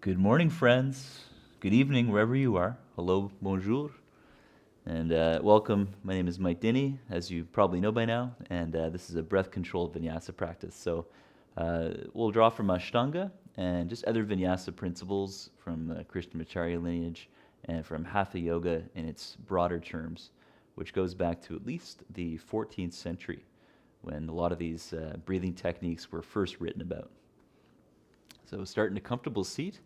Good morning, friends. Good evening, wherever you are. Hello, bonjour, and welcome. My name is Mike Dinney, as you probably know by now, and this is a breath-controlled Vinyasa practice. So we'll draw from Ashtanga and just other Vinyasa principles from the Krishnamacharya lineage and from Hatha Yoga in its broader terms, which goes back to at least the 14th century, when a lot of these breathing techniques were first written about. So start in a comfortable seat.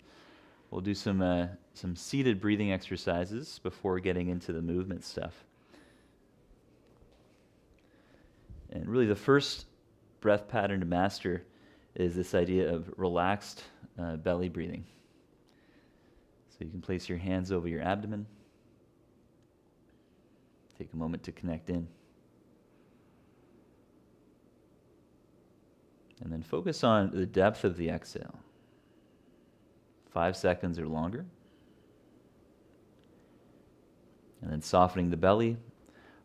We'll do some seated breathing exercises before getting into the movement stuff. And really the first breath pattern to master is this idea of relaxed belly breathing. So you can place your hands over your abdomen. Take a moment to connect in. And then focus on the depth of the exhale. 5 seconds or longer. And then softening the belly,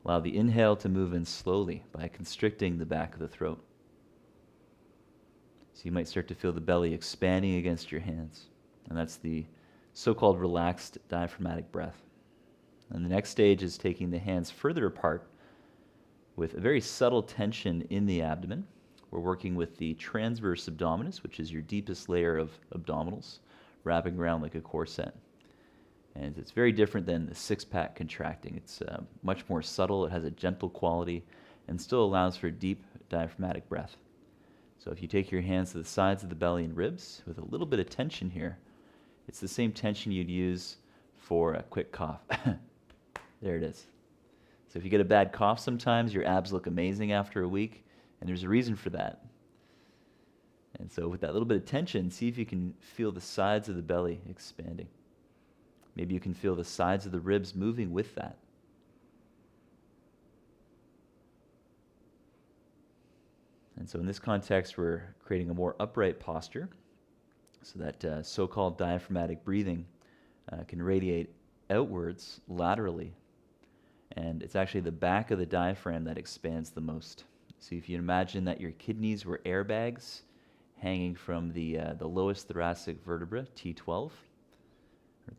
allow the inhale to move in slowly by constricting the back of the throat. So you might start to feel the belly expanding against your hands. And that's the so-called relaxed diaphragmatic breath. And the next stage is taking the hands further apart with a very subtle tension in the abdomen. We're working with the transverse abdominis, which is your deepest layer of abdominals, wrapping around like a corset. And it's very different than the six-pack contracting. It's much more subtle, it has a gentle quality, and still allows for deep diaphragmatic breath. So if you take your hands to the sides of the belly and ribs with a little bit of tension here, it's the same tension you'd use for a quick cough. There it is. So if you get a bad cough sometimes, your abs look amazing after a week, and there's a reason for that. And so with that little bit of tension, see if you can feel the sides of the belly expanding. Maybe you can feel the sides of the ribs moving with that. And so in this context, we're creating a more upright posture so that so-called diaphragmatic breathing can radiate outwards laterally. And it's actually the back of the diaphragm that expands the most. So if you imagine that your kidneys were airbags hanging from the lowest thoracic vertebra, T12, or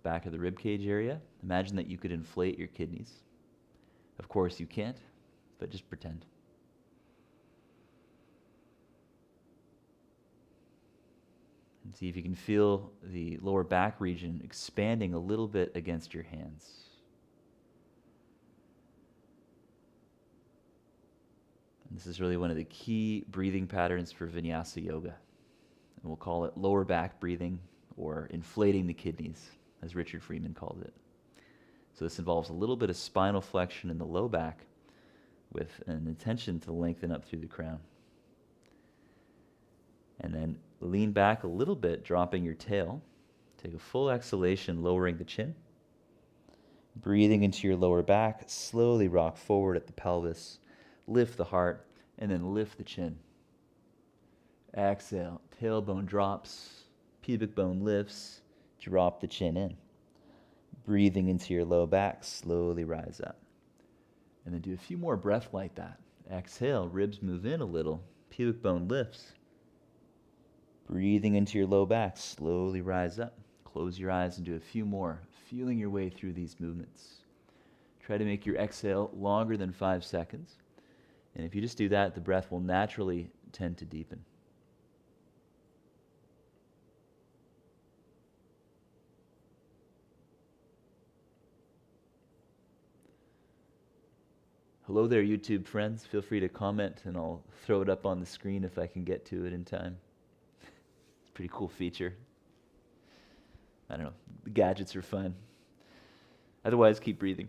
back of the rib cage area. Imagine that you could inflate your kidneys. Of course you can't, but just pretend. And see if you can feel the lower back region expanding a little bit against your hands. And this is really one of the key breathing patterns for Vinyasa yoga. And we'll call it lower back breathing or inflating the kidneys, as Richard Freeman called it. So this involves a little bit of spinal flexion in the low back with an intention to lengthen up through the crown. And then lean back a little bit, dropping your tail. Take a full exhalation, lowering the chin. Breathing into your lower back, slowly rock forward at the pelvis, lift the heart, and then lift the chin. Exhale, tailbone drops, pubic bone lifts, drop the chin in. Breathing into your low back, slowly rise up. And then do a few more breaths like that. Exhale, ribs move in a little, pubic bone lifts. Breathing into your low back, slowly rise up. Close your eyes and do a few more, feeling your way through these movements. Try to make your exhale longer than 5 seconds. And if you just do that, the breath will naturally tend to deepen. Hello there, YouTube friends. Feel free to comment, and I'll throw it up on the screen if I can get to it in time. It's a pretty cool feature. I don't know. The gadgets are fun. Otherwise, keep breathing.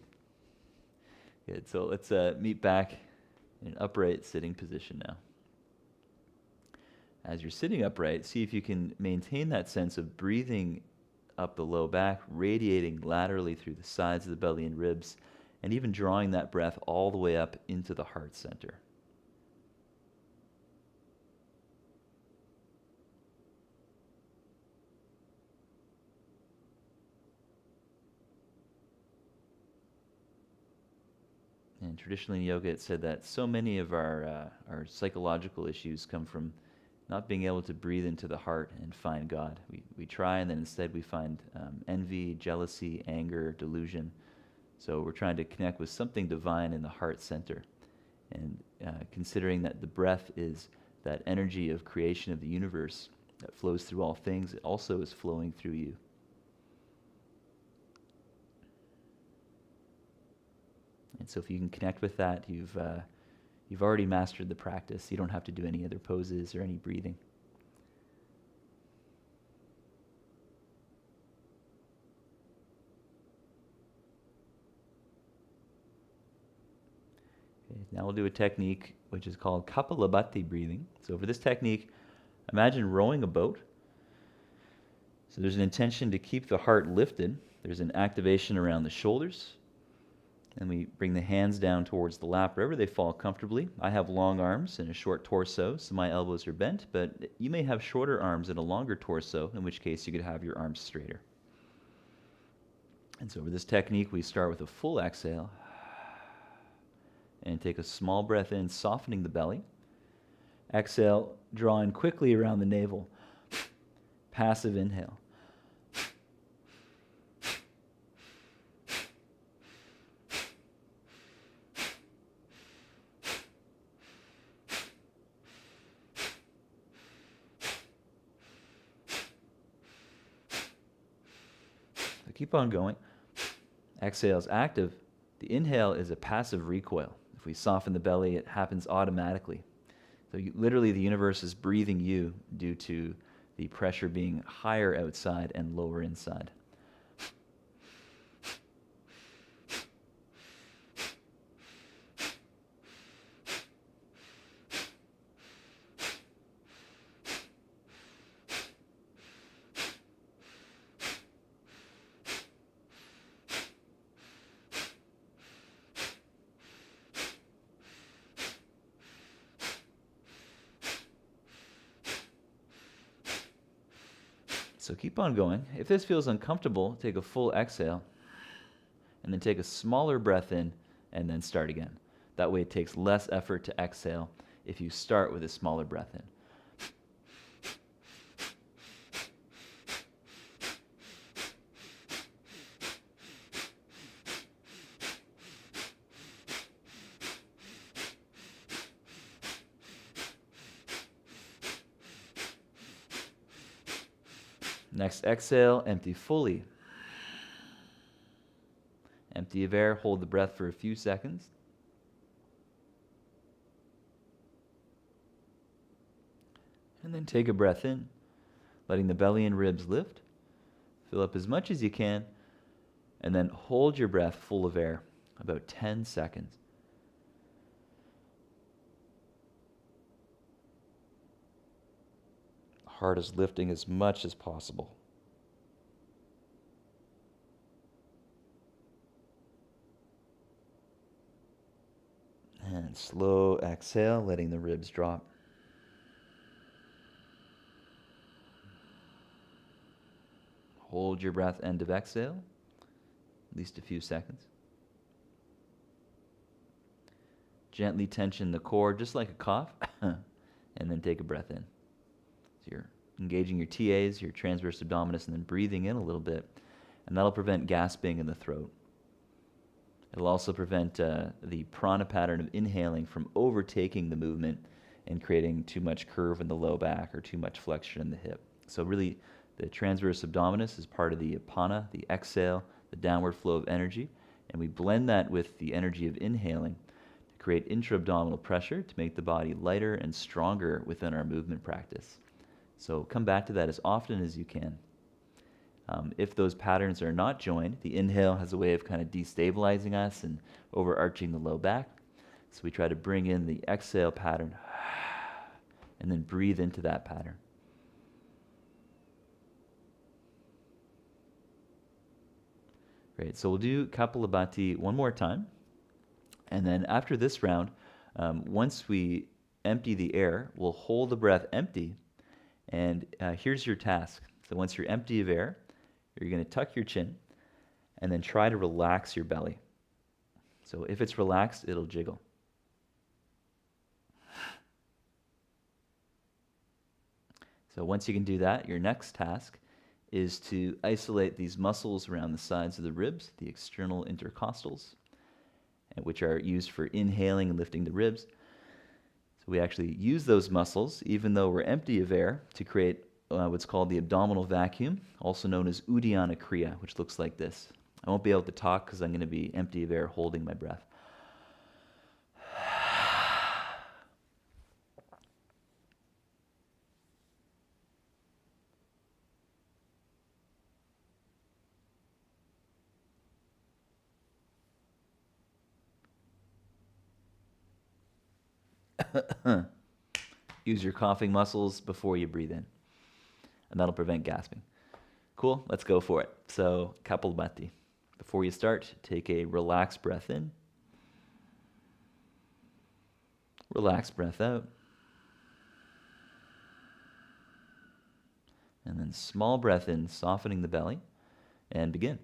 Good. So let's meet back in an upright sitting position now. As you're sitting upright, see if you can maintain that sense of breathing up the low back, radiating laterally through the sides of the belly and ribs, and even drawing that breath all the way up into the heart center. And traditionally in yoga, it said that so many of our psychological issues come from not being able to breathe into the heart and find God. We try, and then instead we find envy, jealousy, anger, delusion. So we're trying to connect with something divine in the heart center. And considering that the breath is that energy of creation of the universe that flows through all things, it also is flowing through you. And so if you can connect with that, you've already mastered the practice. You don't have to do any other poses or any breathing. Okay, now we'll do a technique which is called Kapalabhati breathing. So for this technique, imagine rowing a boat. So there's an intention to keep the heart lifted. There's an activation around the shoulders. And we bring the hands down towards the lap wherever they fall comfortably. I have long arms and a short torso, so my elbows are bent, but you may have shorter arms and a longer torso, in which case you could have your arms straighter. And so for this technique, we start with a full exhale and take a small breath in, softening the belly. Exhale, draw in quickly around the navel. Passive inhale. So keep on going. Exhale is active. The inhale is a passive recoil. If we soften the belly, it happens automatically. So literally the universe is breathing you due to the pressure being higher outside and lower inside. So keep on going. If this feels uncomfortable, take a full exhale and then take a smaller breath in and then start again. That way it takes less effort to exhale if you start with a smaller breath in. Next exhale, empty fully. Empty of air, hold the breath for a few seconds. And then take a breath in, letting the belly and ribs lift. Fill up as much as you can, and then hold your breath full of air, about 10 seconds. Heart is lifting as much as possible. And slow exhale, letting the ribs drop. Hold your breath, end of exhale, at least a few seconds. Gently tension the core, just like a cough, and then take a breath in. So you're engaging your TAs, your transverse abdominis, and then breathing in a little bit, and that'll prevent gasping in the throat. It'll also prevent the prana pattern of inhaling from overtaking the movement and creating too much curve in the low back or too much flexion in the hip. So really, the transverse abdominis is part of the apana, the exhale, the downward flow of energy, and we blend that with the energy of inhaling to create intra-abdominal pressure to make the body lighter and stronger within our movement practice. So come back to that as often as you can. If those patterns are not joined, the inhale has a way of kind of destabilizing us and overarching the low back. So we try to bring in the exhale pattern and then breathe into that pattern. Great, so we'll do Kapalabhati one more time. And then after this round, once we empty the air, we'll hold the breath empty. And here's your task. So once you're empty of air, you're going to tuck your chin and then try to relax your belly. So if it's relaxed, it'll jiggle. So once you can do that, your next task is to isolate these muscles around the sides of the ribs, the external intercostals, which are used for inhaling and lifting the ribs. So we actually use those muscles, even though we're empty of air, to create what's called the abdominal vacuum, also known as Uddiyana Kriya, which looks like this. I won't be able to talk because I'm going to be empty of air holding my breath. Use your coughing muscles before you breathe in, and that'll prevent gasping. Cool, let's go for it. So, Kapalabhati. Before you start, take a relaxed breath in. Relaxed breath out. And then small breath in, softening the belly, and begin.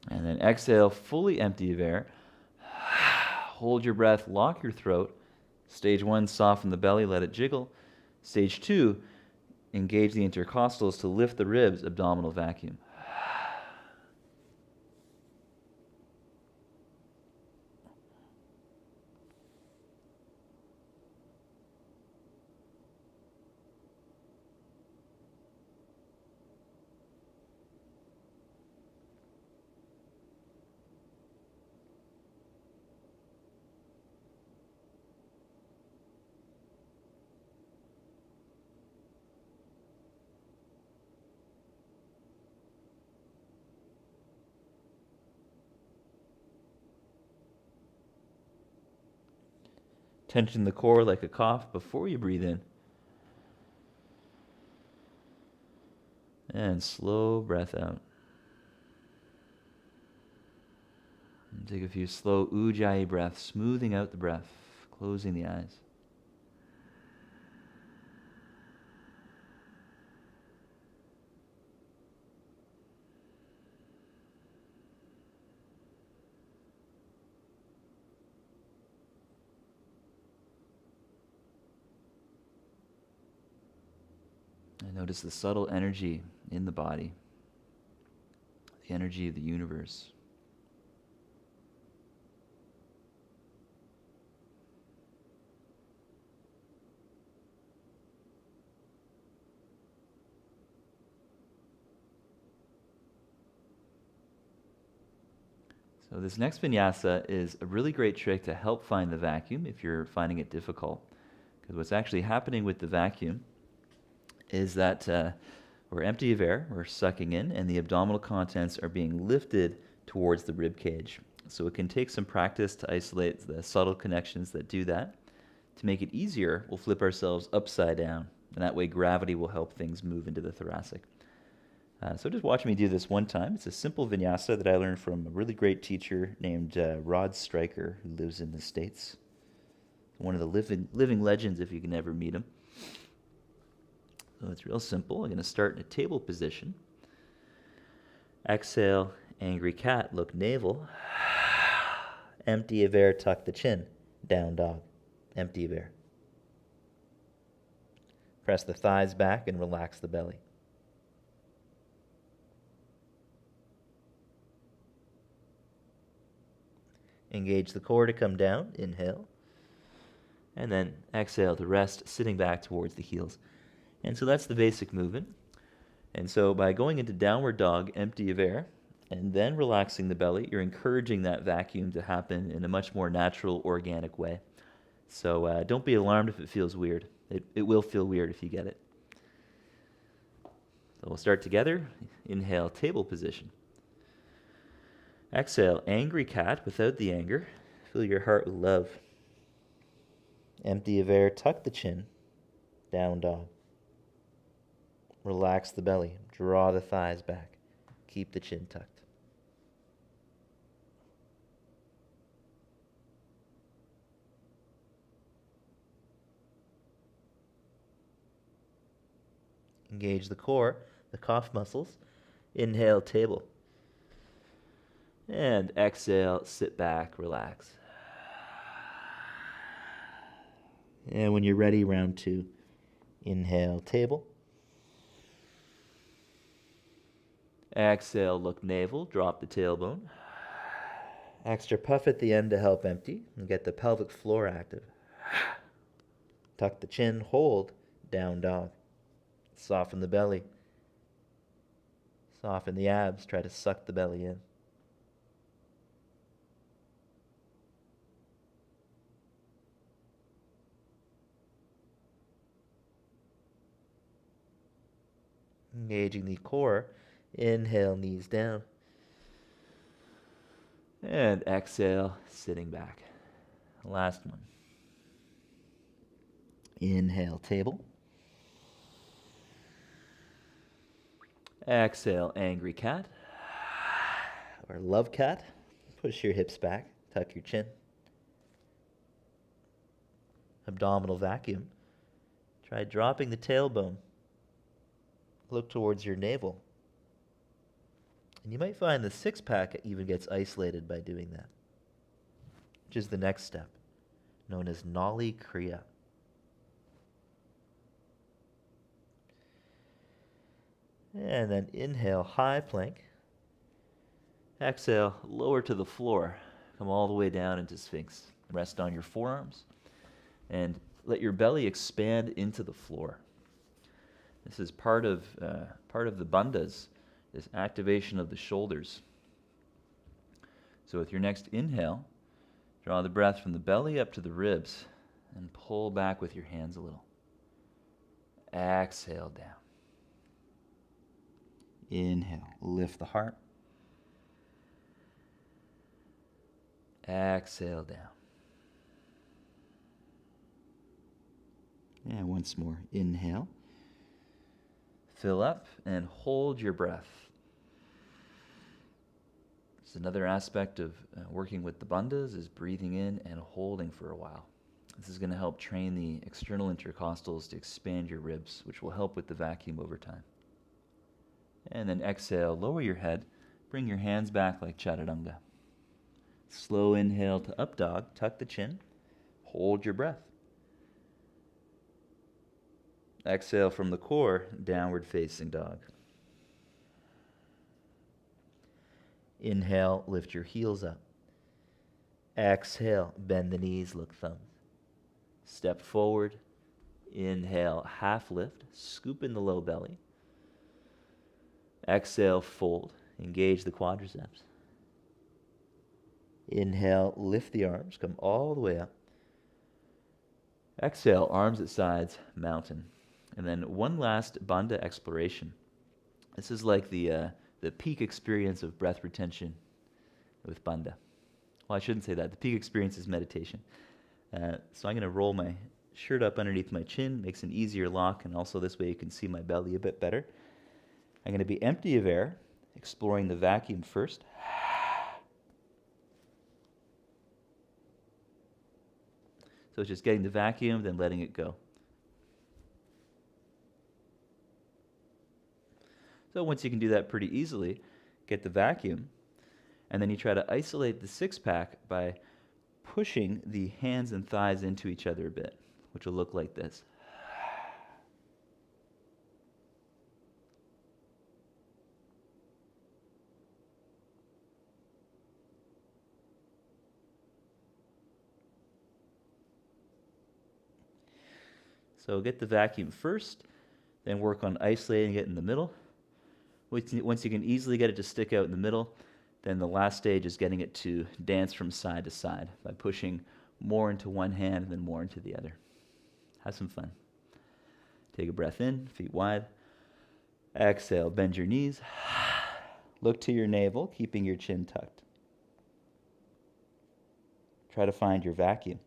And then exhale, fully empty of air. Hold your breath, lock your throat. Stage 1, soften the belly, let it jiggle. Stage 2, engage the intercostals to lift the ribs, abdominal vacuum. Tension the core like a cough before you breathe in. And slow breath out. And take a few slow ujjayi breaths, smoothing out the breath, closing the eyes. And notice the subtle energy in the body, the energy of the universe. So this next vinyasa is a really great trick to help find the vacuum if you're finding it difficult. Because what's actually happening with the vacuum is that we're empty of air, we're sucking in, and the abdominal contents are being lifted towards the rib cage. So it can take some practice to isolate the subtle connections that do that. To make it easier, we'll flip ourselves upside down, and that way gravity will help things move into the thoracic. So just watch me do this one time. It's a simple vinyasa that I learned from a really great teacher named Rod Stryker, who lives in the States. One of the living legends if you can ever meet him. So it's real simple. I'm going to start in a table position. Exhale, angry cat, look navel. Empty of air, tuck the chin. Down dog, empty of air. Press the thighs back and relax the belly. Engage the core to come down, inhale. And then exhale to rest, sitting back towards the heels. And so that's the basic movement. And so by going into downward dog, empty of air, and then relaxing the belly, you're encouraging that vacuum to happen in a much more natural, organic way. So don't be alarmed if it feels weird. It will feel weird if you get it. So we'll start together. Inhale, table position. Exhale, angry cat without the anger. Fill your heart with love. Empty of air, tuck the chin. Down dog. Relax the belly. Draw the thighs back. Keep the chin tucked. Engage the core, the calf muscles. Inhale, table. And exhale, sit back, relax. And when you're ready, round 2. Inhale, table. Exhale, look navel, drop the tailbone. Extra puff at the end to help empty and get the pelvic floor active. Tuck the chin, hold, down dog. Soften the belly. Soften the abs, try to suck the belly in. Engaging the core. Inhale, knees down. And exhale, sitting back. Last one. Inhale, table. Exhale, angry cat. Or love cat. Push your hips back. Tuck your chin. Abdominal vacuum. Try dropping the tailbone. Look towards your navel. And you might find the six-pack even gets isolated by doing that, which is the next step, known as Nauli Kriya. And then inhale, high plank. Exhale, lower to the floor. Come all the way down into Sphinx. Rest on your forearms and let your belly expand into the floor. This is part of the bandhas, this activation of the shoulders. So with your next inhale, draw the breath from the belly up to the ribs and pull back with your hands a little. Exhale down. Inhale, lift the heart. Exhale down. And once more, inhale. Fill up and hold your breath. It's another aspect of working with the bandhas is breathing in and holding for a while. This is going to help train the external intercostals to expand your ribs, which will help with the vacuum over time. And then exhale, lower your head, bring your hands back like chaturanga. Slow inhale to up dog, tuck the chin, hold your breath. Exhale from the core, downward facing dog. Inhale, lift your heels up. Exhale, bend the knees, look thumbs. Step forward, inhale, half lift, scoop in the low belly. Exhale, fold, engage the quadriceps. Inhale, lift the arms, come all the way up. Exhale, arms at sides, mountain. And then one last bandha exploration. This is like the peak experience of breath retention with bandha. Well, I shouldn't say that. The peak experience is meditation. So I'm going to roll my shirt up underneath my chin, makes an easier lock, and also this way you can see my belly a bit better. I'm going to be empty of air, exploring the vacuum first. So it's just getting the vacuum, then letting it go. So once you can do that pretty easily, get the vacuum, and then you try to isolate the six-pack by pushing the hands and thighs into each other a bit, which will look like this. So get the vacuum first, Then work on isolating it in the middle. Once you can easily get it to stick out in the middle, then the last stage is getting it to dance from side to side by pushing more into one hand and then more into the other. Have some fun. Take a breath in, feet wide. Exhale, bend your knees. Look to your navel, keeping your chin tucked. Try to find your vacuum.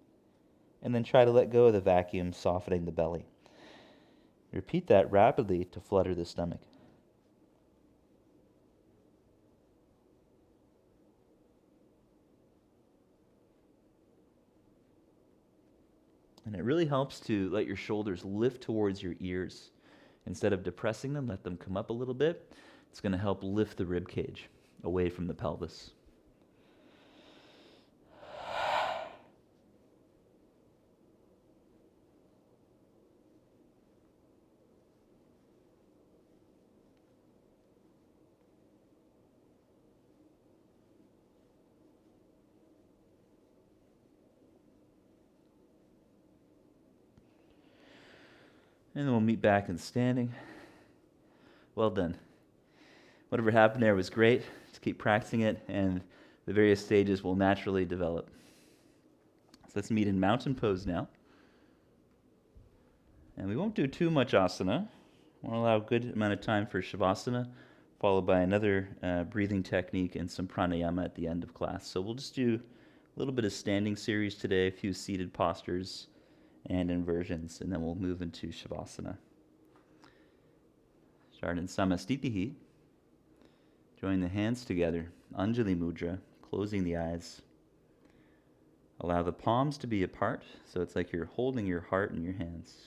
And then try to let go of the vacuum, softening the belly. Repeat that rapidly to flutter the stomach. And it really helps to let your shoulders lift towards your ears. Instead of depressing them, let them come up a little bit. It's going to help lift the rib cage away from the pelvis. And then we'll meet back in standing. Well done. Whatever happened there was great. Just keep practicing it, and the various stages will naturally develop. So let's meet in mountain pose now. And we won't do too much asana. We'll allow a good amount of time for Shavasana, followed by another breathing technique and some pranayama at the end of class. So we'll just do a little bit of standing series today, a few seated postures, and inversions, and then we'll move into Shavasana. Start in Samastitihi. Join the hands together, Anjali Mudra, closing the eyes. Allow the palms to be apart, so it's like you're holding your heart in your hands.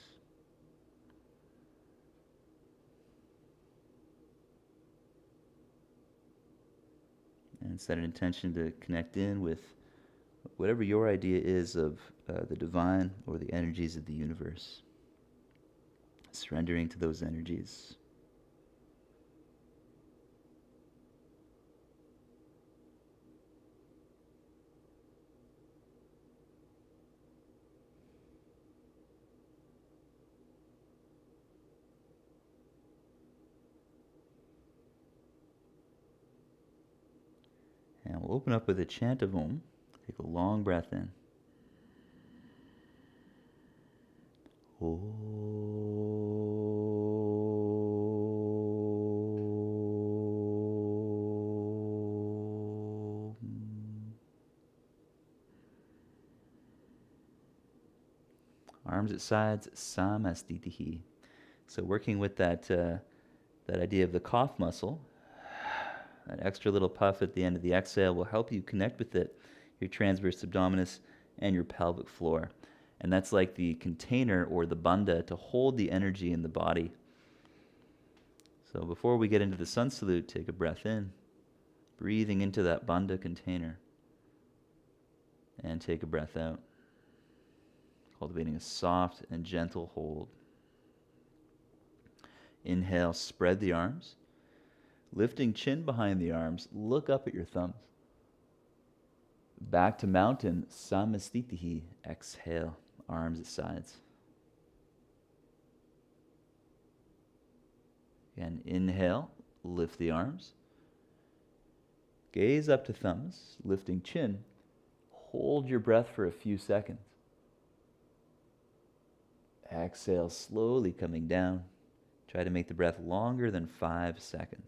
And set an intention to connect in with whatever your idea is of the divine or the energies of the universe. Surrendering to those energies. And we'll open up with a chant of Om. Take a long breath in. Om. Arms at sides, Samastitihi. So working with that idea of the cough muscle, that extra little puff at the end of the exhale will help you connect with it, your transverse abdominis and your pelvic floor. And that's like the container or the bandha to hold the energy in the body. So before we get into the sun salute, take a breath in, breathing into that bandha container. And take a breath out, cultivating a soft and gentle hold. Inhale, spread the arms. Lifting chin behind the arms, look up at your thumbs. Back to mountain, Samastitihi. Exhale, arms at sides. Again, inhale, lift the arms. Gaze up to thumbs, lifting chin. Hold your breath for a few seconds. Exhale, slowly coming down. Try to make the breath longer than 5 seconds.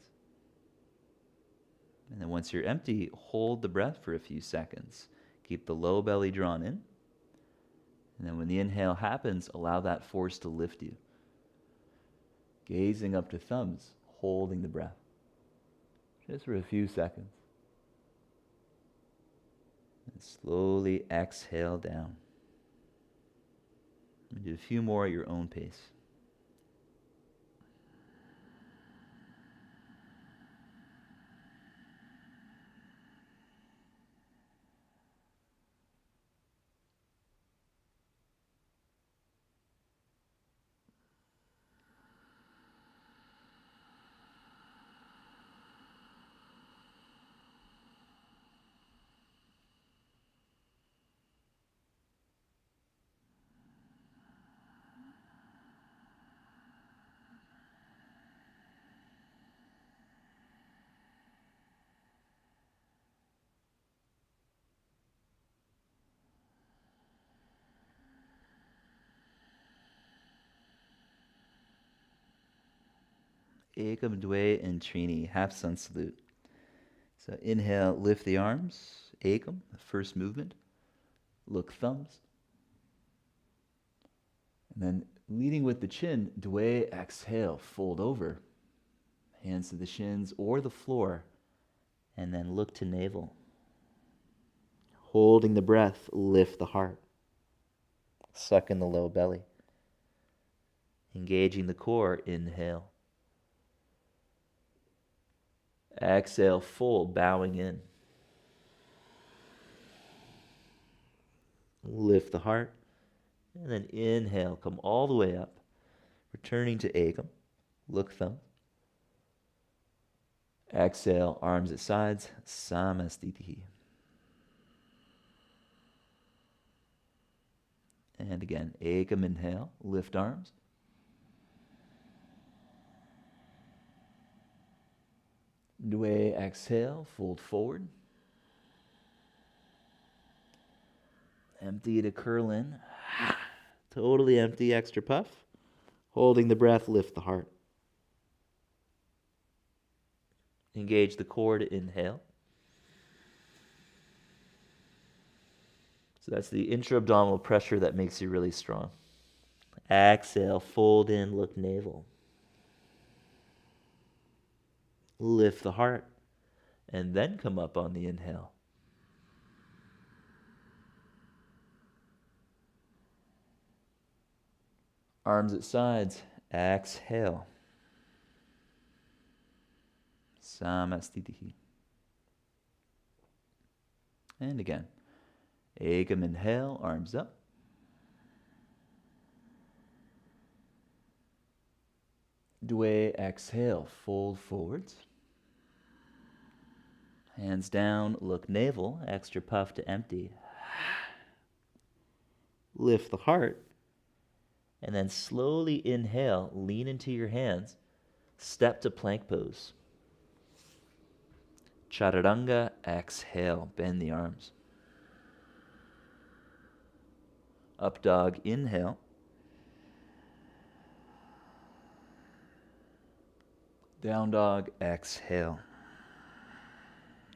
And then once you're empty, hold the breath for a few seconds. Keep the low belly drawn in. And then when the inhale happens, allow that force to lift you. Gazing up to thumbs, holding the breath. Just for a few seconds. And slowly exhale down. And do a few more at your own pace. Ekam, Dwe, and Trini. Half sun salute. So inhale, lift the arms. Ekam, the first movement. Look thumbs. And then leading with the chin, Dwe, exhale, fold over. Hands to the shins or the floor. And then look to navel. Holding the breath, lift the heart. Suck in the low belly. Engaging the core, inhale. Exhale, fold, bowing in. Lift the heart. And then inhale, come all the way up. Returning to Ekam. Look thumb. Exhale, arms at sides. Samastitihi. And again, Ekam, inhale. Lift arms. Dwe, exhale, fold forward. Empty to curl in. Totally empty, extra puff. Holding the breath, lift the heart. Engage the core to inhale. So that's the intra-abdominal pressure that makes you really strong. Exhale, fold in, look navel. Lift the heart, and then come up on the inhale. Arms at sides, exhale. Samastitihi. And again, Ekam, inhale, arms up. Dwe, exhale, fold forwards. Hands down, look navel, extra puff to empty. Lift the heart. And then slowly inhale, lean into your hands, step to plank pose. Chaturanga, exhale, bend the arms. Up dog, inhale. Down dog, exhale.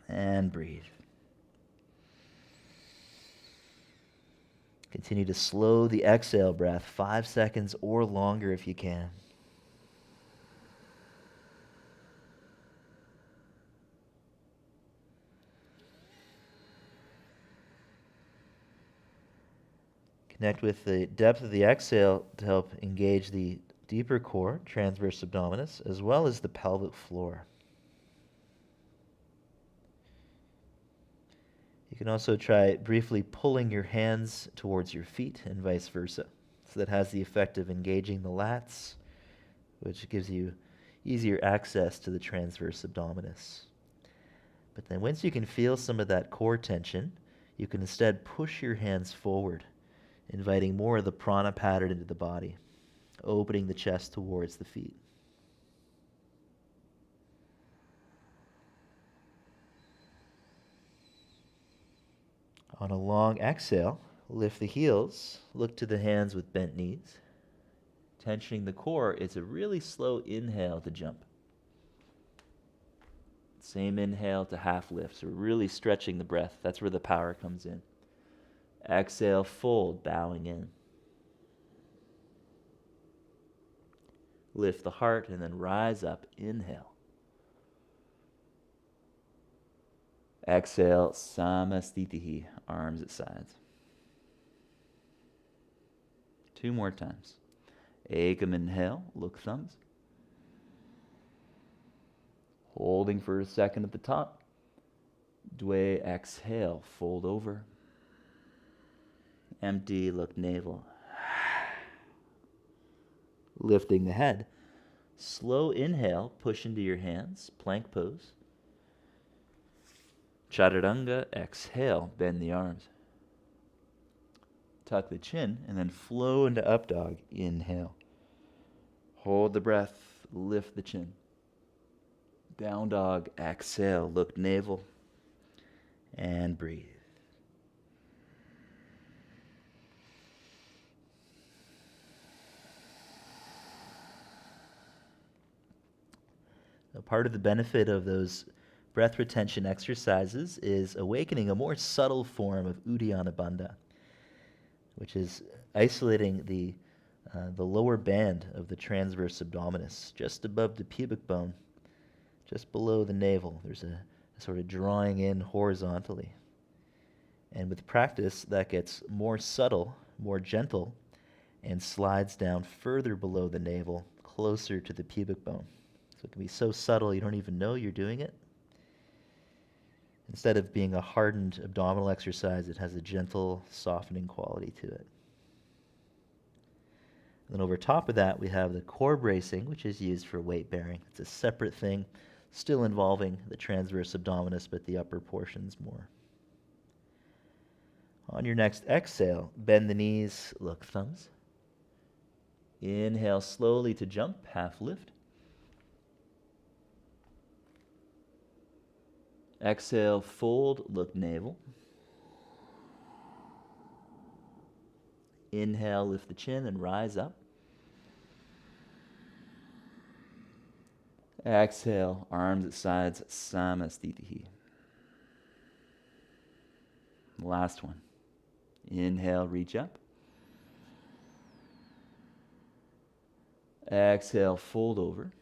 And breathe. Continue to slow the exhale breath, 5 seconds or longer if you can. Connect with the depth of the exhale to help engage the deeper core, transverse abdominis, as well as the pelvic floor. You can also try briefly pulling your hands towards your feet and vice versa. So that has the effect of engaging the lats, which gives you easier access to the transverse abdominis. But then once you can feel some of that core tension, you can instead push your hands forward, inviting more of the prana pattern into the body, opening the chest towards the feet. On a long exhale, lift the heels, look to the hands with bent knees. Tensioning the core, it's a really slow inhale to jump. Same inhale to half lift, so really stretching the breath. That's where the power comes in. Exhale, fold, bowing in. Lift the heart and then rise up, inhale. Exhale, samastitihi, arms at sides. 2 more times. Ekam, inhale, look thumbs. Holding for a second at the top. Dwe, exhale, fold over. Empty, look navel. Lifting the head. Slow inhale, push into your hands, plank pose. Chaturanga, exhale, bend the arms. Tuck the chin and then flow into up dog, inhale. Hold the breath, lift the chin. Down dog, exhale, look navel, and breathe. A part of the benefit of those breath retention exercises is awakening a more subtle form of Uddiyana Bandha, which is isolating the lower band of the transverse abdominis, just above the pubic bone, just below the navel. There's a sort of drawing in horizontally. And with practice, that gets more subtle, more gentle, and slides down further below the navel, closer to the pubic bone. So it can be so subtle you don't even know you're doing it. Instead of being a hardened abdominal exercise, it has a gentle, softening quality to it. And then over top of that, we have the core bracing, which is used for weight bearing. It's a separate thing, still involving the transverse abdominis, but the upper portions more. On your next exhale, bend the knees, look thumbs. Inhale slowly to jump, half lift. Exhale, fold, look navel. Inhale, lift the chin and rise up. Exhale, arms at sides, Samastitihi. Last one. Inhale, reach up. Exhale, fold over.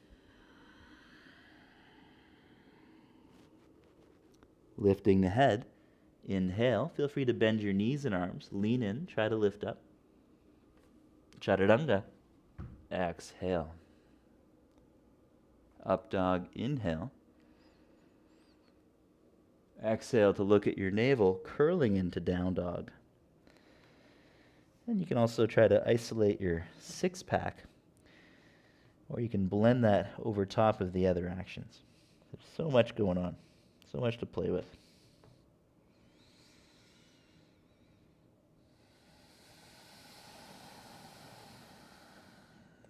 Lifting the head. Inhale. Feel free to bend your knees and arms. Lean in. Try to lift up. Chaturanga. Exhale. Up dog. Inhale. Exhale to look at your navel, curling into down dog. And you can also try to isolate your six-pack, or you can blend that over top of the other actions. There's so much going on. So much to play with.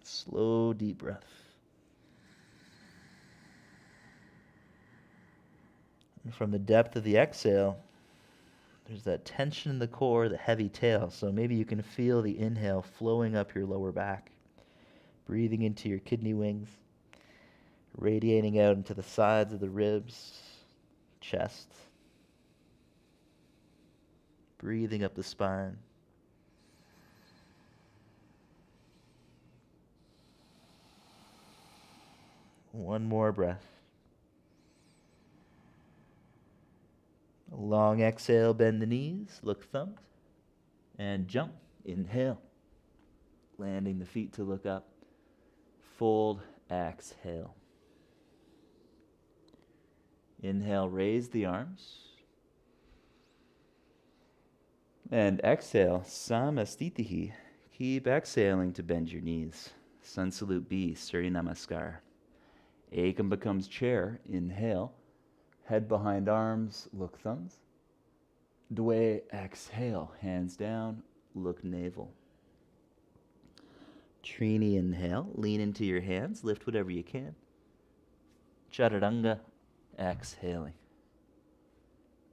Slow, deep breath. And from the depth of the exhale, there's that tension in the core, the heavy tail. So maybe you can feel the inhale flowing up your lower back, breathing into your kidney wings, radiating out into the sides of the ribs, chest, breathing up the spine. One more breath. A long exhale, bend the knees, look thumbs, and jump. Inhale, landing the feet to look up. Fold, exhale. Inhale, raise the arms. And exhale, Samastitihi. Keep exhaling to bend your knees. Sun Salute B, Surya Namaskar. Ekam becomes chair. Inhale. Head behind arms, look thumbs. Dwe, exhale. Hands down, look navel. Trini, inhale. Lean into your hands. Lift whatever you can. Chaturanga, exhaling.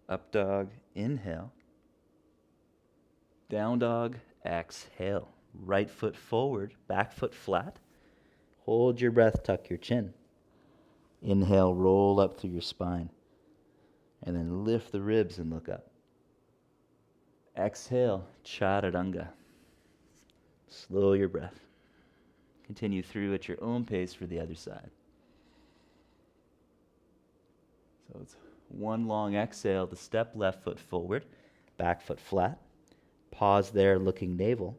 Up dog, inhale. Down dog, exhale. Right foot forward, back foot flat. Hold your breath, tuck your chin. Inhale, roll up through your spine. And then lift the ribs and look up. Exhale, Chaturanga. Slow your breath. Continue through at your own pace for the other side. So it's one long exhale to step left foot forward, back foot flat. Pause there, looking navel.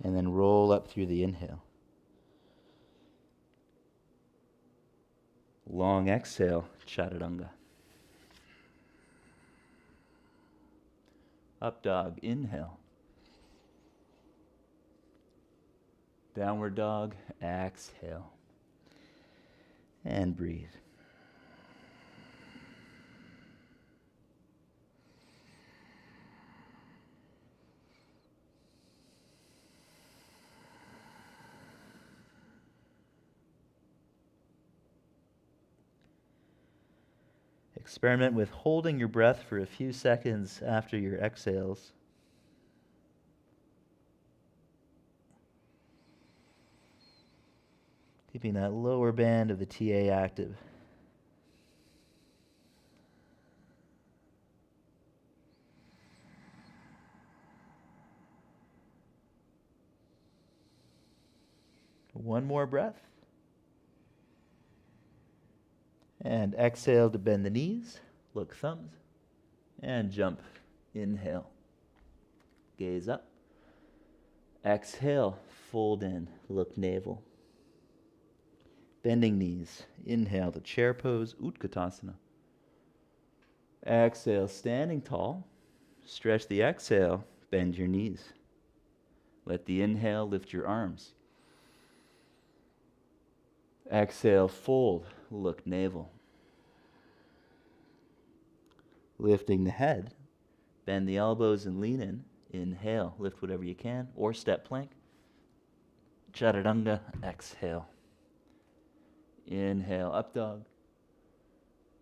And then roll up through the inhale. Long exhale, Chaturanga. Up dog, inhale. Downward dog, exhale. And breathe. Experiment with holding your breath for a few seconds after your exhales. Keeping that lower band of the TA active. One more breath. And exhale to bend the knees, look thumbs, and jump. Inhale. Gaze up. Exhale, fold in, look navel. Bending knees. Inhale to chair pose, Utkatasana. Exhale, standing tall. Stretch the exhale, bend your knees. Let the inhale lift your arms. Exhale, fold, look navel. Lifting the head, bend the elbows and lean in. Inhale, lift whatever you can, or step plank. Chaturanga, exhale. Inhale, up dog.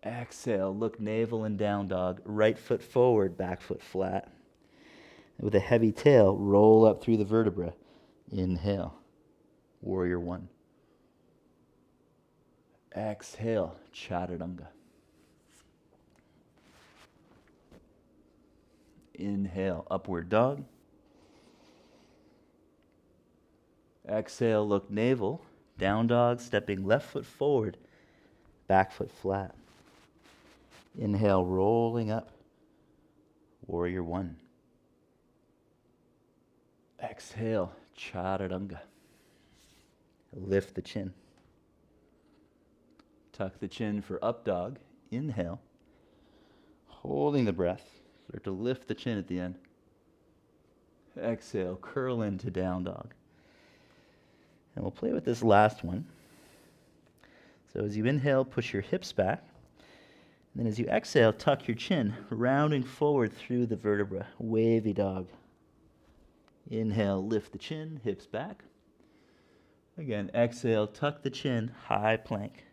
Exhale, look navel and down dog. Right foot forward, back foot flat. With a heavy tail, roll up through the vertebra. Inhale, warrior one. Exhale, chaturanga. Inhale, upward dog. Exhale, look navel. Down dog, stepping left foot forward, back foot flat. Inhale, rolling up. Warrior one. Exhale, chaturanga. Lift the chin. Tuck the chin for up dog. Inhale. Holding the breath. Start to lift the chin at the end. Exhale, curl into down dog. And we'll play with this last one. So as you inhale, push your hips back. And then as you exhale, tuck your chin, rounding forward through the vertebra. Wavy dog. Inhale, lift the chin, hips back. Again, exhale, tuck the chin, high plank.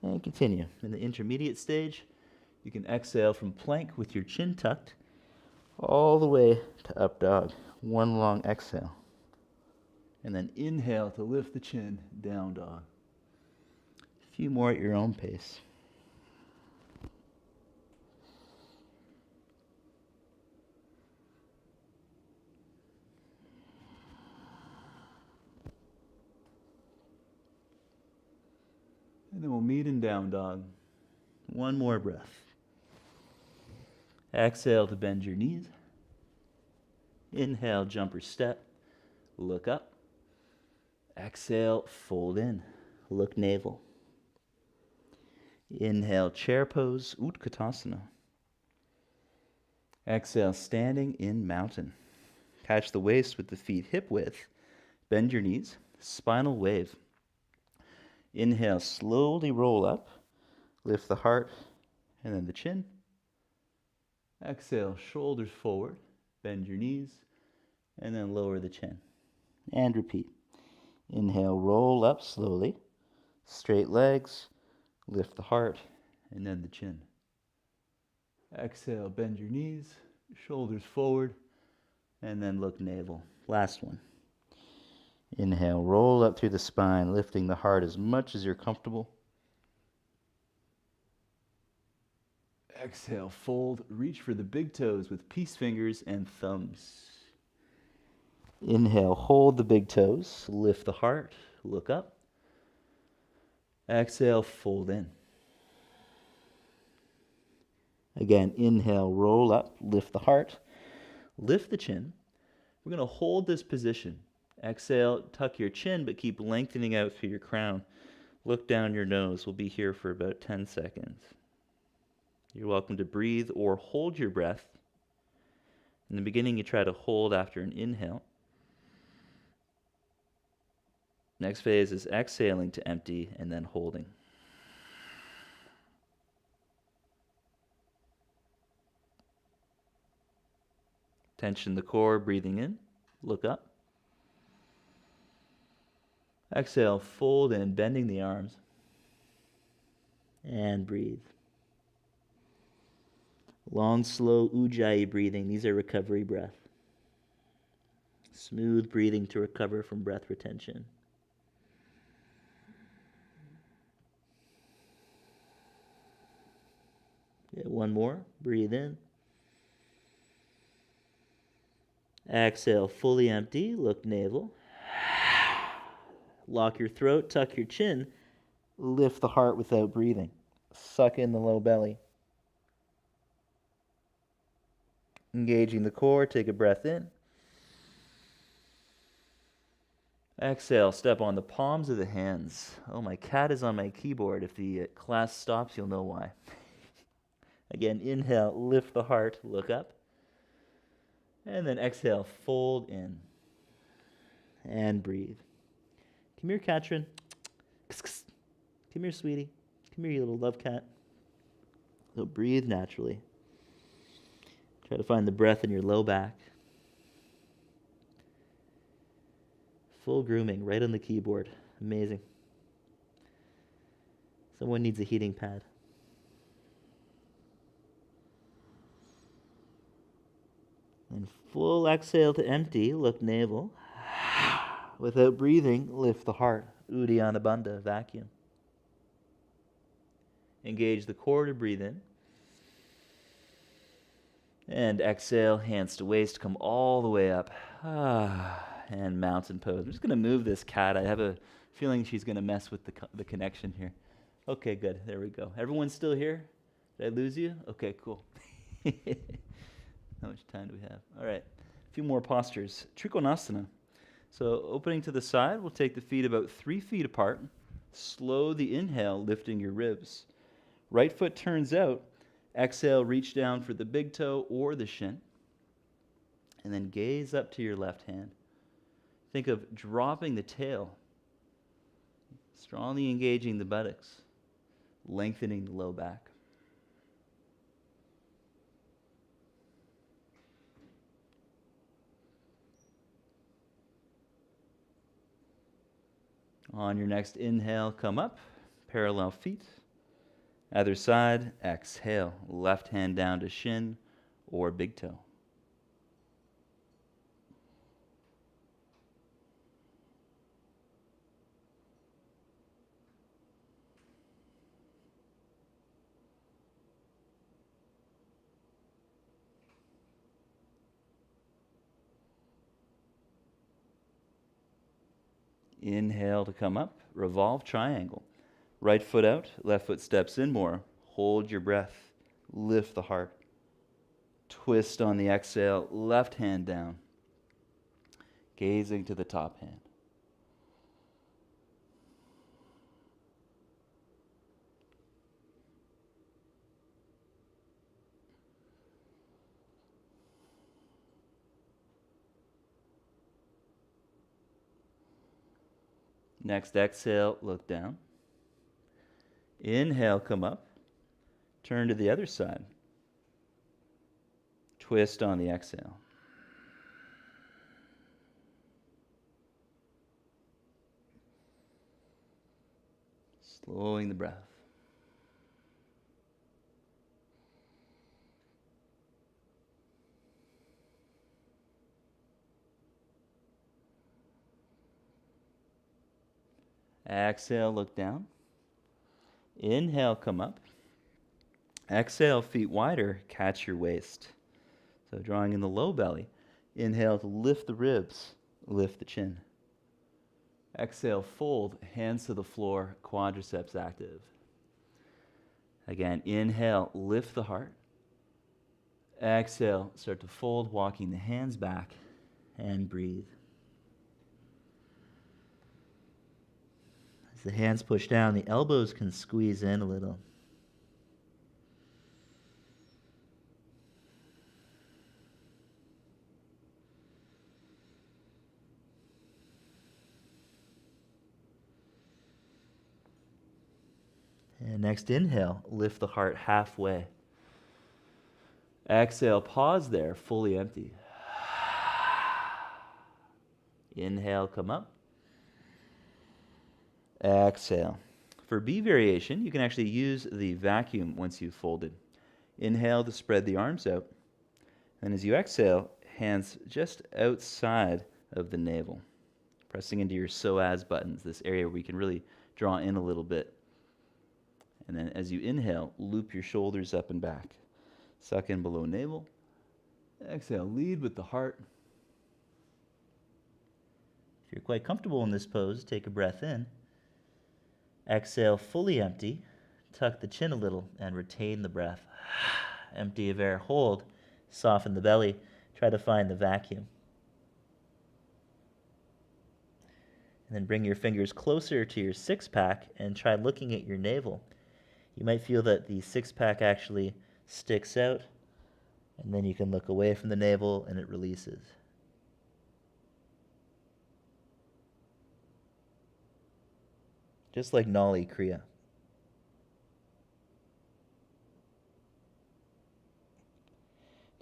And continue. In the intermediate stage, you can exhale from plank with your chin tucked all the way to up dog. One long exhale. And then inhale to lift the chin, down dog. A few more at your own pace. And then we'll meet in down dog. One more breath. Exhale to bend your knees. Inhale, jump or step. Look up. Exhale, fold in. Look navel. Inhale, chair pose, Utkatasana. Exhale, standing in mountain. Catch the waist with the feet hip width. Bend your knees. Spinal wave. Inhale, slowly roll up. Lift the heart and then the chin. Exhale, shoulders forward. Bend your knees and then lower the chin. And repeat. Inhale, roll up slowly. Straight legs. Lift the heart and then the chin. Exhale, bend your knees, shoulders forward, and then look navel. Last one. Inhale, roll up through the spine, lifting the heart as much as you're comfortable. Exhale, fold, reach for the big toes with peace fingers and thumbs. Inhale, hold the big toes, lift the heart, look up. Exhale, fold in. Again, inhale, roll up, lift the heart, lift the chin. We're going to hold this position. Exhale, tuck your chin, but keep lengthening out through your crown. Look down your nose. We'll be here for about 10 seconds. You're welcome to breathe or hold your breath. In the beginning, you try to hold after an inhale. Next phase is exhaling to empty and then holding. Tension the core, breathing in. Look up. Exhale, fold in, bending the arms. And breathe. Long, slow Ujjayi breathing. These are recovery breath. Smooth breathing to recover from breath retention. One more. Breathe in. Exhale, fully empty. Look navel. Lock your throat, tuck your chin. Lift the heart without breathing. Suck in the low belly. Engaging the core, take a breath in. Exhale, step on the palms of the hands. Oh, my cat is on my keyboard. If the class stops, you'll know why. Again, inhale, lift the heart, look up. And then exhale, fold in. And breathe. Come here, Katrin. Come here, sweetie. Come here, you little love cat. So breathe naturally. Try to find the breath in your low back. Full grooming right on the keyboard. Amazing. Someone needs a heating pad. And full exhale to empty. Look navel. Without breathing, lift the heart. Uddiyana Bandha, vacuum. Engage the core to breathe in. And exhale, hands to waist, come all the way up. And mountain pose. I'm just going to move this cat. I have a feeling she's going to mess with the connection here. Okay, good. There we go. Everyone still here? Did I lose you? Okay, cool. How much time do we have? All right. A few more postures. Trikonasana. So opening to the side, we'll take the feet about 3 feet apart. Slow the inhale, lifting your ribs. Right foot turns out. Exhale, reach down for the big toe or the shin. And then gaze up to your left hand. Think of dropping the tail, strongly engaging the buttocks, lengthening the low back. On your next inhale, come up, parallel feet. Other side, exhale, left hand down to shin or big toe. Inhale to come up, revolve triangle. Right foot out, left foot steps in more. Hold your breath, lift the heart. Twist on the exhale, left hand down. Gazing to the top hand. Next exhale, look down. Inhale, come up. Turn to the other side. Twist on the exhale. Slowing the breath. Exhale, look down. Inhale, come up. Exhale, feet wider, catch your waist. So drawing in the low belly. Inhale to lift the ribs, lift the chin. Exhale, fold, hands to the floor, quadriceps active. Again, inhale, lift the heart. Exhale, start to fold, walking the hands back, and breathe. As the hands push down, the elbows can squeeze in a little. And next inhale, lift the heart halfway. Exhale, pause there, fully empty. Inhale, come up. Exhale. For B variation, you can actually use the vacuum once you've folded. Inhale to spread the arms out. And as you exhale, hands just outside of the navel, pressing into your psoas buttons, this area where we can really draw in a little bit. And then as you inhale, loop your shoulders up and back. Suck in below navel. Exhale, lead with the heart. If you're quite comfortable in this pose, take a breath in. Exhale, fully empty. Tuck the chin a little and retain the breath. Empty of air, hold. Soften the belly. Try to find the vacuum. And then bring your fingers closer to your six-pack and try looking at your navel. You might feel that the six-pack actually sticks out, and then you can look away from the navel and it releases. Just like Nauli Kriya.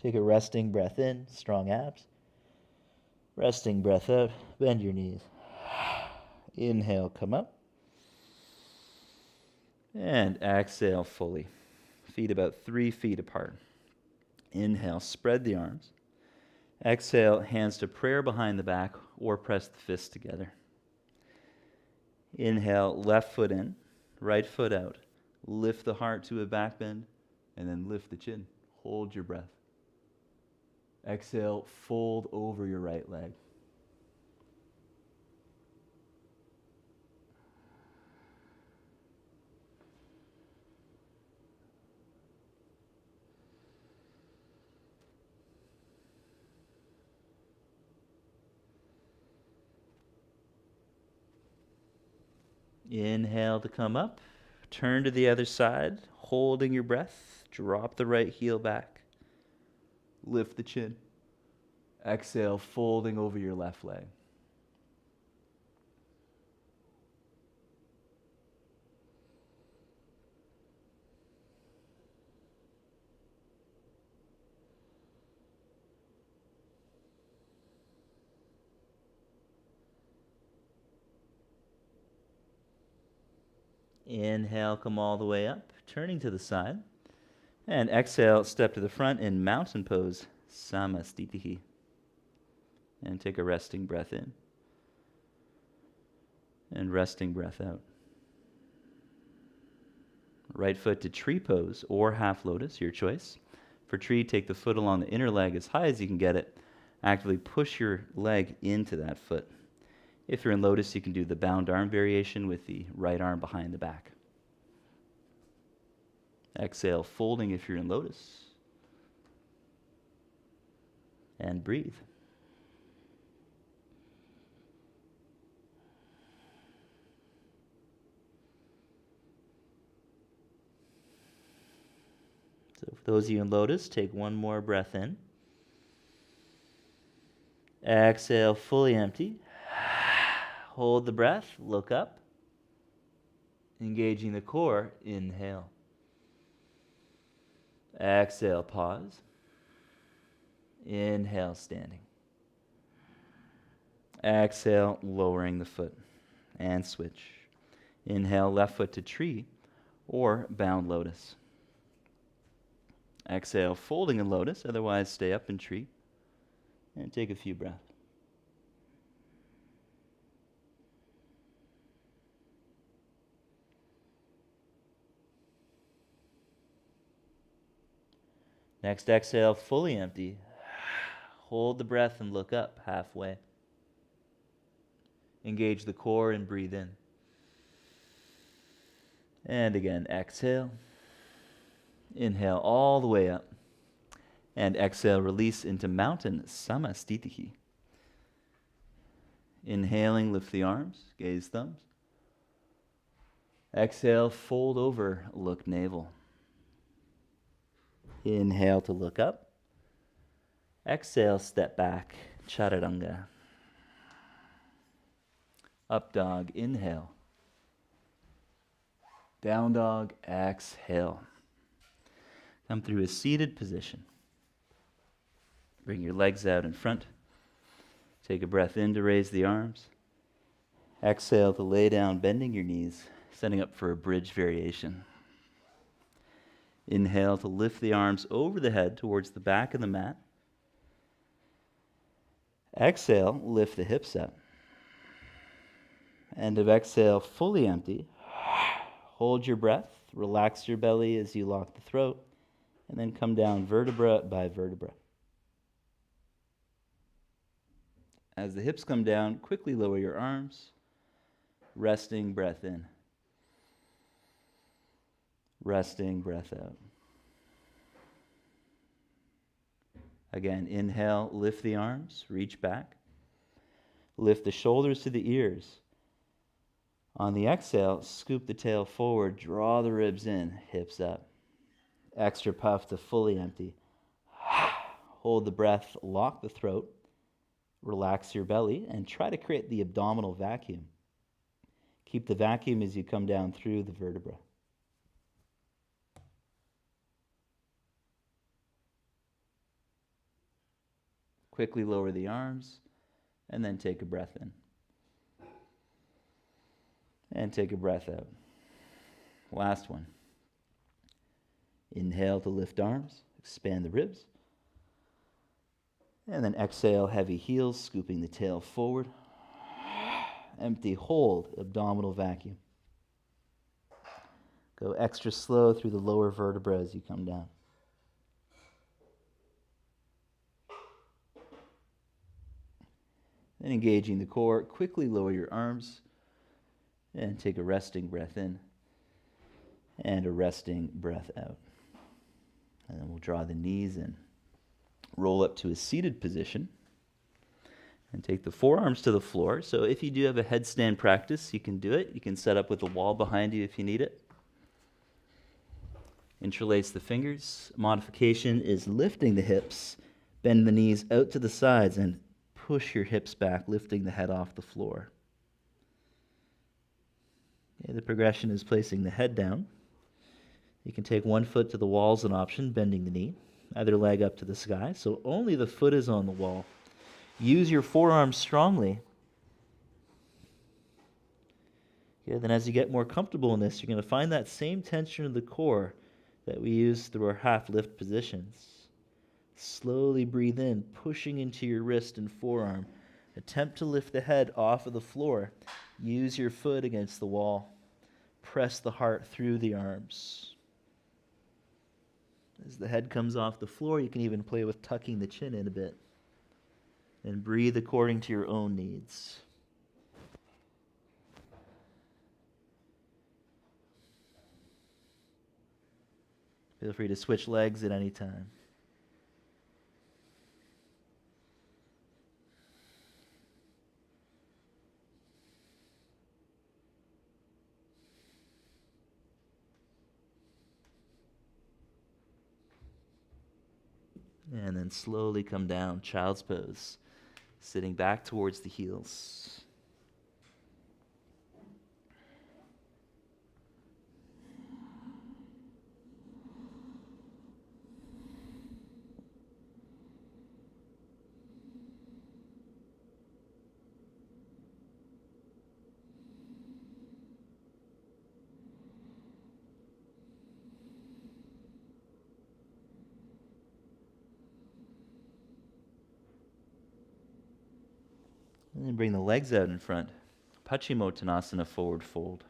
Take a resting breath in, strong abs. Resting breath out, bend your knees. Inhale, come up. And exhale fully. Feet about 3 feet apart. Inhale, spread the arms. Exhale, hands to prayer behind the back or press the fists together. Inhale, left foot in, right foot out. Lift the heart to a back bend, and then lift the chin. Hold your breath. Exhale, fold over your right leg. Inhale to come up. Turn to the other side, holding your breath. Drop the right heel back. Lift the chin. Exhale, folding over your left leg. Inhale, come all the way up, turning to the side. And exhale, step to the front in mountain pose, Samastitihi. And take a resting breath in. And resting breath out. Right foot to tree pose or half lotus, your choice. For tree, take the foot along the inner leg as high as you can get it. Actively push your leg into that foot. If you're in lotus, you can do the bound arm variation with the right arm behind the back. Exhale, folding if you're in lotus. And breathe. So for those of you in lotus, take one more breath in. Exhale, fully empty. Hold the breath, look up. Engaging the core, inhale. Exhale, pause. Inhale, standing. Exhale, lowering the foot. And switch. Inhale, left foot to tree or bound lotus. Exhale, folding in lotus, otherwise stay up in tree. And take a few breaths. Next exhale, fully empty. Hold the breath and look up halfway. Engage the core and breathe in. And again, exhale. Inhale all the way up. And exhale, release into mountain Samastitihi. Inhaling, lift the arms, gaze thumbs. Exhale, fold over, look navel. Inhale to look up. Exhale, step back, Chaturanga. Up dog, inhale. Down dog, exhale. Come through a seated position. Bring your legs out in front. Take a breath in to raise the arms. Exhale to lay down, bending your knees, setting up for a bridge variation. Inhale to lift the arms over the head towards the back of the mat. Exhale, lift the hips up. End of exhale, fully empty. Hold your breath. Relax your belly as you lock the throat. and then come down vertebra by vertebra. As the hips come down, quickly lower your arms, resting breath in. Resting breath out. Again, inhale, lift the arms, reach back. Lift the shoulders to the ears. On the exhale, scoop the tail forward, draw the ribs in, hips up. Extra puff to fully empty. Hold the breath, lock the throat, relax your belly, and try to create the abdominal vacuum. Keep the vacuum as you come down through the vertebra. Quickly lower the arms, and then take a breath in. And take a breath out. Last one. Inhale to lift arms, expand the ribs. And then exhale, heavy heels, scooping the tail forward. Empty, hold, abdominal vacuum. Go extra slow through the lower vertebra as you come down. Then engaging the core, quickly lower your arms and take a resting breath in and a resting breath out. And then we'll draw the knees in. Roll up to a seated position and take the forearms to the floor. So if you do have a headstand practice, you can do it. You can set up with a wall behind you if you need it. Interlace the fingers. Modification is lifting the hips, bend the knees out to the sides, and push your hips back, lifting the head off the floor. Okay, the progression is placing the head down. You can take one foot to the wall as an option, bending the knee. Other leg up to the sky, so only the foot is on the wall. Use your forearms strongly. Okay, then as you get more comfortable in this, you're going to find that same tension in the core that we use through our half lift positions. Slowly breathe in, pushing into your wrist and forearm. Attempt to lift the head off of the floor. Use your foot against the wall. Press the heart through the arms. As the head comes off the floor, you can even play with tucking the chin in a bit. And breathe according to your own needs. Feel free to switch legs at any time. And then slowly come down, child's pose, sitting back towards the heels. And then bring the legs out in front. Paschimottanasana, forward fold.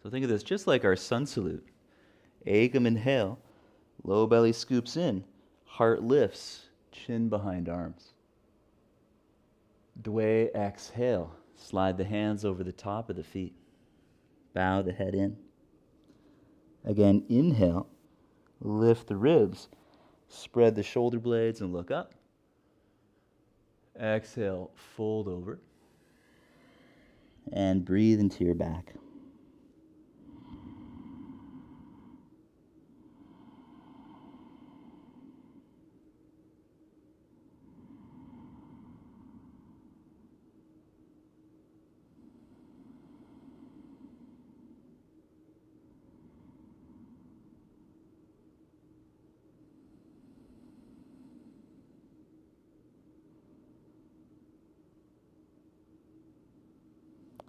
So think of this just like our sun salute. Ekam, inhale. Low belly scoops in. Heart lifts. Chin behind arms. Dwe, exhale. Slide the hands over the top of the feet. Bow the head in. Again, inhale. Lift the ribs. Spread the shoulder blades and look up. Exhale, fold over. And breathe into your back.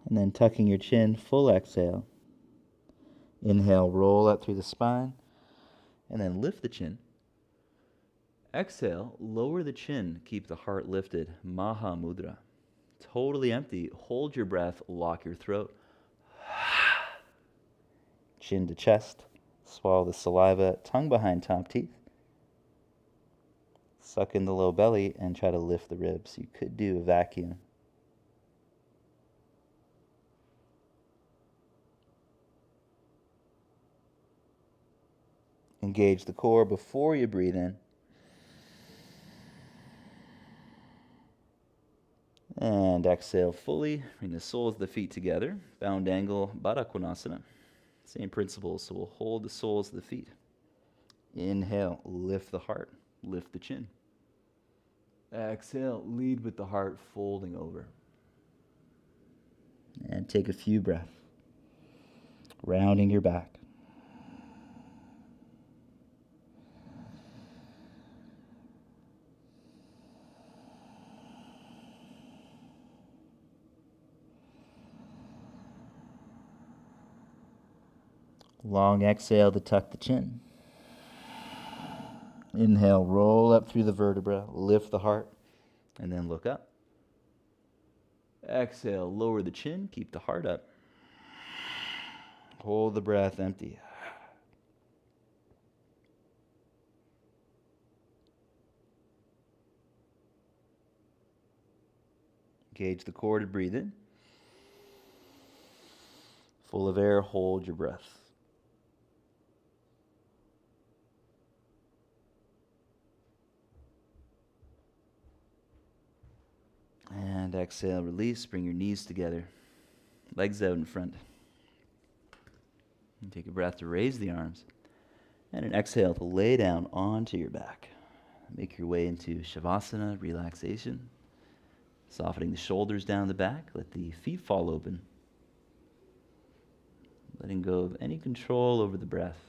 And then tucking your chin, full exhale. Inhale, roll up through the spine. And then lift the chin. Exhale, lower the chin, keep the heart lifted. Maha Mudra. Totally empty. Hold your breath, lock your throat. Chin to chest, Swallow the saliva, tongue behind top teeth. Suck in the low belly and try to lift the ribs. You could do a vacuum. Engage the core before you breathe in. And exhale fully. Bring the soles of the feet together. Bound angle, Baddha Konasana. Same principle, so we'll hold the soles of the feet. Inhale, lift the heart, lift the chin. Exhale, lead with the heart folding over. And take a few breaths, rounding your back. Long exhale to tuck the chin. Inhale, roll up through the vertebra, lift the heart, and then look up. Exhale, lower the chin, keep the heart up. Hold the breath empty. Engage the core to breathe in. Full of air, hold your breath. And exhale, release, bring your knees together. Legs out in front. And take a breath to raise the arms. And an exhale to lay down onto your back. Make your way into Shavasana, relaxation. Softening the shoulders down the back. Let the feet fall open. Letting go of any control over the breath.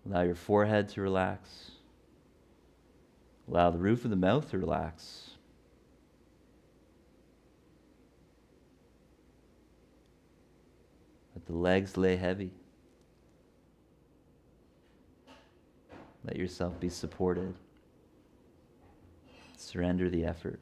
Allow your forehead to relax. Allow the roof of the mouth to relax. Let the legs lay heavy. Let yourself be supported. Surrender the effort.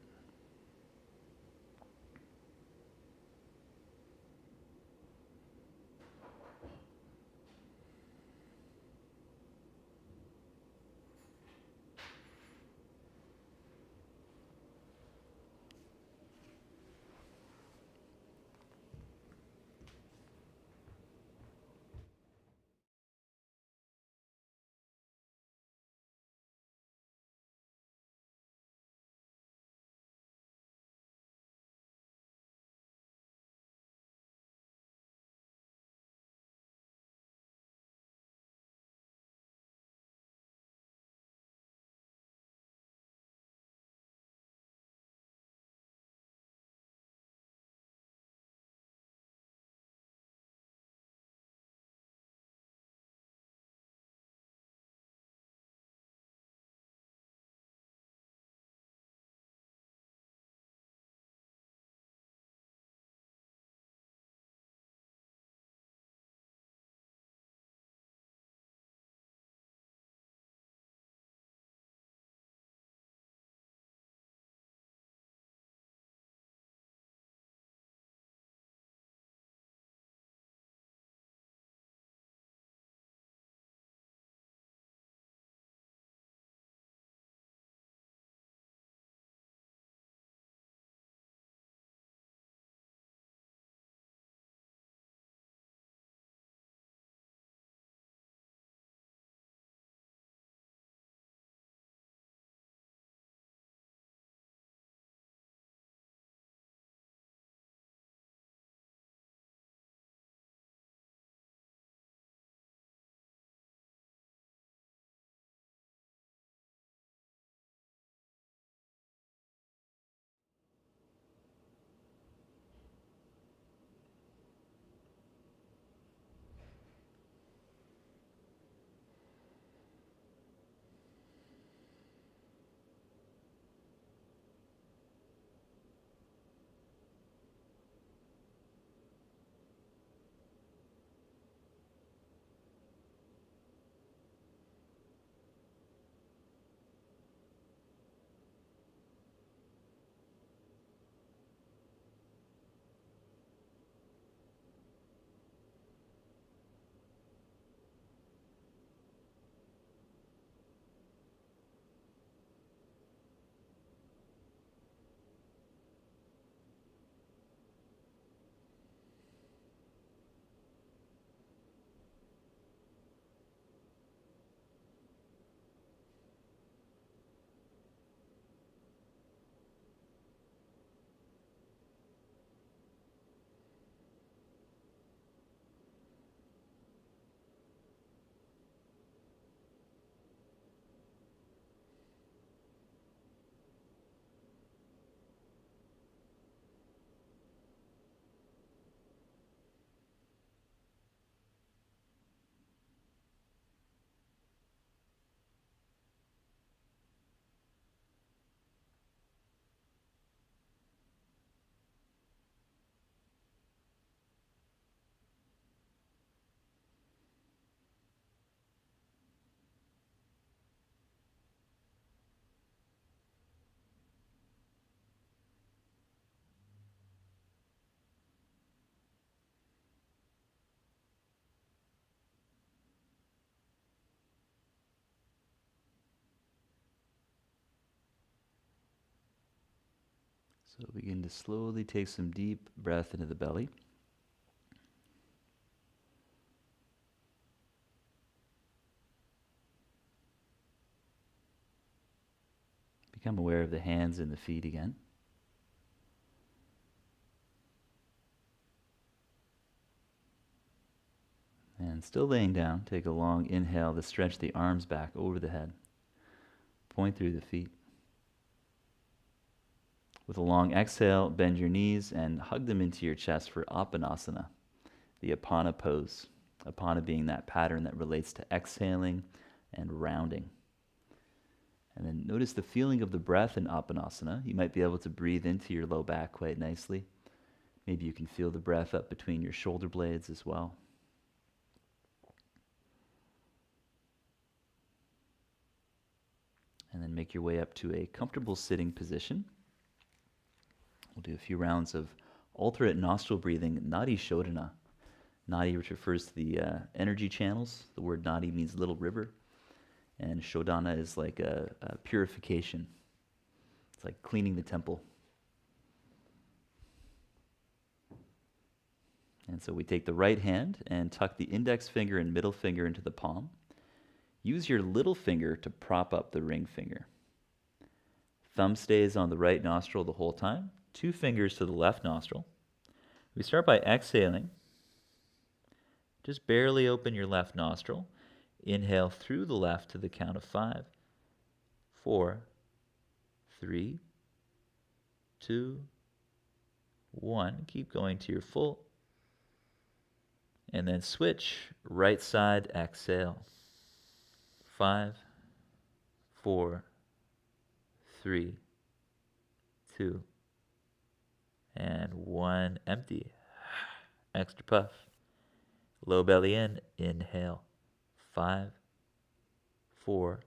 So begin to slowly take some deep breath into the belly. Become aware of the hands and the feet again. And still laying down, take a long inhale to stretch the arms back over the head. Point through the feet. With a long exhale, bend your knees and hug them into your chest for Apanasana, the Apana pose. Apana being that pattern that relates to exhaling and rounding. And then notice the feeling of the breath in Apanasana. You might be able to breathe into your low back quite nicely. Maybe you can feel the breath up between your shoulder blades as well. And then make your way up to a comfortable sitting position. We'll do a few rounds of alternate nostril breathing, Nadi Shodhana. Nadi, which refers to the energy channels. The word Nadi means little river. And Shodhana is like a purification. It's like cleaning the temple. And so we take the right hand and tuck the index finger and middle finger into the palm. Use your little finger to prop up the ring finger. Thumb stays on the right nostril the whole time. 2 fingers to the left nostril. We start by exhaling. Just barely open your left nostril. Inhale through the left to the count of 5, 4, 3, 2, 1. Keep going to your full. And then switch, right side, exhale. 5, 4, 3, 2, and 1. Empty. Extra puff. Low belly in. Inhale. 5, 4,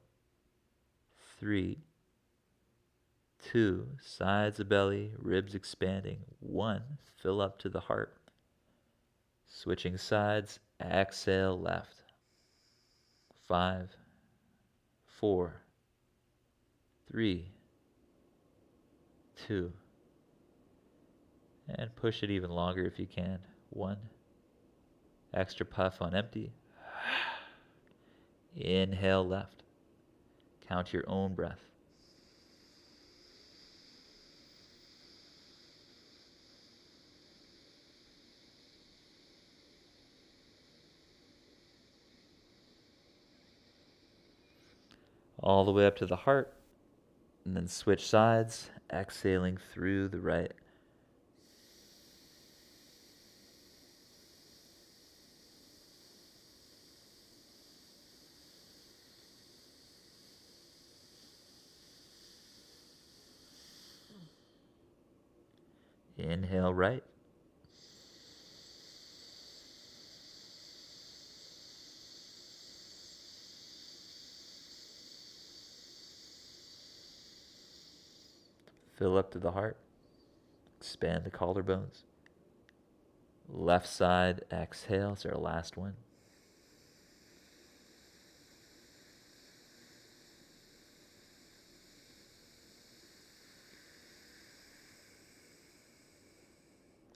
3, 2. Sides of belly, ribs expanding. 1. Fill up to the heart. Switching sides. Exhale left. 5, 4, 3, 2. And push it even longer if you can. 1. Extra puff on empty. Inhale left. Count your own breath. All the way up to the heart. And then switch sides, exhaling through the right. Inhale right. Fill up to the heart. Expand the collarbones. Left side, exhale. It's our last one.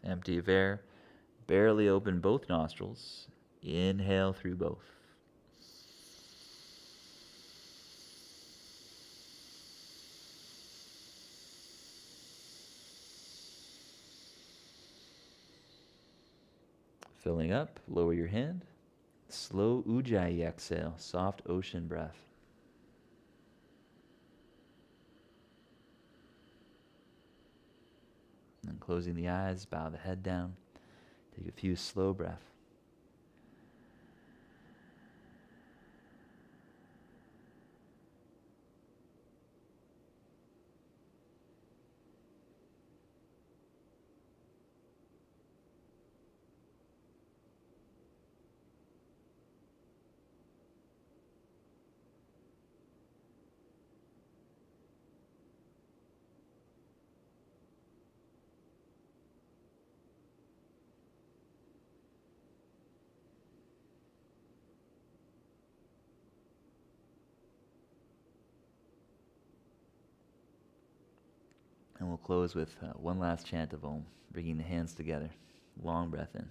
Empty of air. Barely open both nostrils. Inhale through both. Filling up, lower your hand. Slow Ujjayi exhale, soft ocean breath. And closing the eyes, bow the head down. Take a few slow breaths. we'll close with one last chant of Om, bringing the hands together. Long breath in.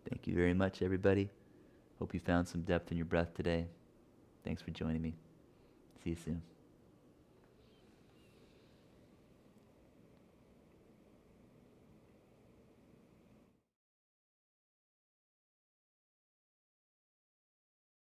Thank you very much, everybody. Hope you found some depth in your breath today. Thanks for joining me. See you soon.